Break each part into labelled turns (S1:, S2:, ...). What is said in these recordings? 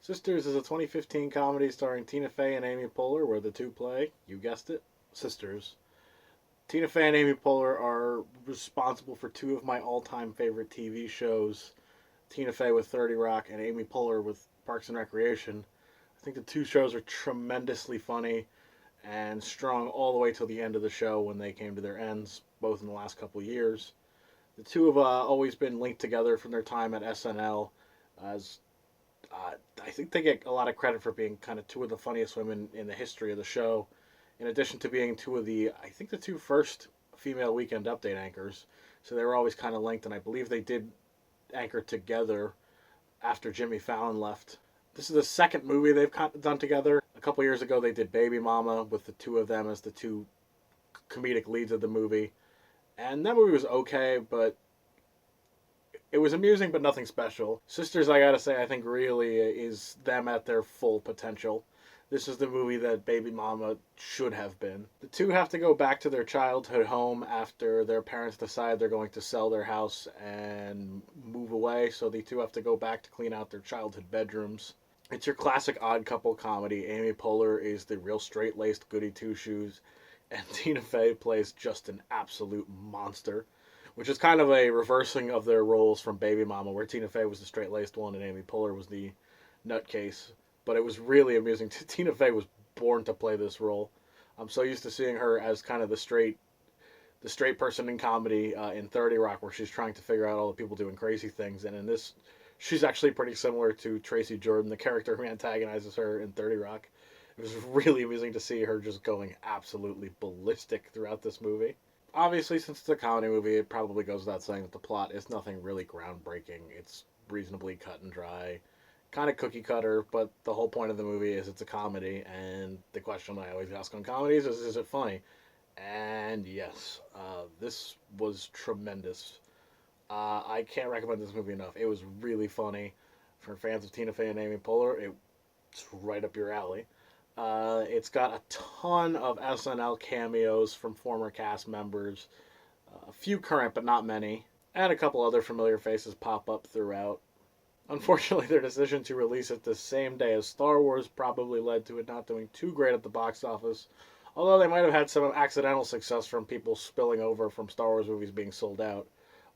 S1: Sisters is a 2015 comedy starring Tina Fey and Amy Poehler, where the two play, you guessed it, sisters. Tina Fey and Amy Poehler are responsible for two of my all-time favorite TV shows. Tina Fey with 30 Rock and Amy Poehler with Parks and Recreation. I think the two shows are tremendously funny and strong all the way till the end of the show when they came to their ends, both in the last couple of years. The two have always been linked together from their time at SNL as I think they get a lot of credit for being kind of two of the funniest women in the history of the show. In addition to being two of I think the two first female Weekend Update anchors. So they were always kind of linked, and I believe they did anchor together after Jimmy Fallon left. This is the second movie they've done together. A couple years ago, they did Baby Mama with the two of them as the two comedic leads of the movie. And that movie was okay, but it was amusing, but nothing special. Sisters, I gotta say, I think really is them at their full potential. This is the movie that Baby Mama should have been. The two have to go back to their childhood home after their parents decide they're going to sell their house and move away, so the two have to go back to clean out their childhood bedrooms. It's your classic odd couple comedy. Amy Poehler is the real straight laced goody two shoes, and Tina Fey plays just an absolute monster, which is kind of a reversing of their roles from Baby Mama, where Tina Fey was the straight laced one and Amy Poehler was the nutcase. But it was really amusing. Tina Fey was born to play this role. I'm so used to seeing her as kind of the straight person in comedy in 30 Rock, where she's trying to figure out all the people doing crazy things, and in this, she's actually pretty similar to Tracy Jordan, the character who antagonizes her in 30 Rock. It was really amusing to see her just going absolutely ballistic throughout this movie. Obviously, since it's a comedy movie, it probably goes without saying that the plot is nothing really groundbreaking. It's reasonably cut and dry, kind of cookie cutter, but the whole point of the movie is it's a comedy, and the question I always ask on comedies is it funny? And yes, this was tremendous. I can't recommend this movie enough. It was really funny. For fans of Tina Fey and Amy Poehler, it's right up your alley. It's got a ton of SNL cameos from former cast members, a few current but not many, and a couple other familiar faces pop up throughout. Unfortunately, their decision to release it the same day as Star Wars probably led to it not doing too great at the box office, although they might have had some accidental success from people spilling over from Star Wars movies being sold out.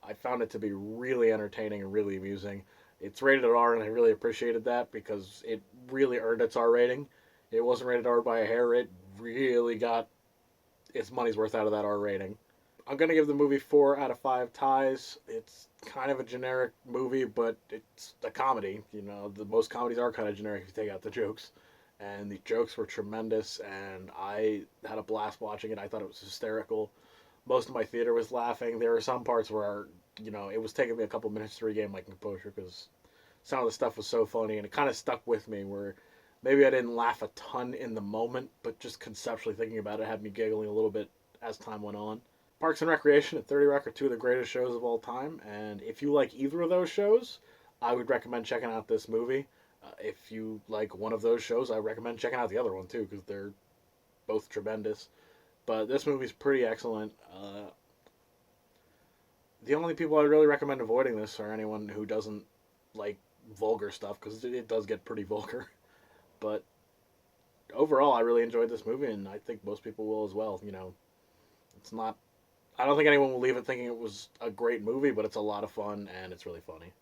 S1: I found it to be really entertaining and really amusing. It's rated R, and I really appreciated that because it really earned its R rating. It wasn't rated R by a hair. It really got its money's worth out of that R rating. I'm gonna give the movie 4 out of 5 ties. It's kind of a generic movie, but it's a comedy. You know, most comedies are kind of generic if you take out the jokes, and the jokes were tremendous, and I had a blast watching it. I thought it was hysterical. Most of my theater was laughing. There were some parts where it was taking me a couple minutes to regain my composure because some of the stuff was so funny, and it kind of stuck with me. Where maybe I didn't laugh a ton in the moment, but just conceptually thinking about it had me giggling a little bit as time went on. Parks and Recreation and 30 Rock are two of the greatest shows of all time, and if you like either of those shows, I would recommend checking out this movie. If you like one of those shows, I recommend checking out the other one too, because they're both tremendous. But this movie's pretty excellent. The only people I really recommend avoiding this are anyone who doesn't like vulgar stuff, because it does get pretty vulgar. But overall, I really enjoyed this movie, and I think most people will as well. It's not. I don't think anyone will leave it thinking it was a great movie, but it's a lot of fun and it's really funny.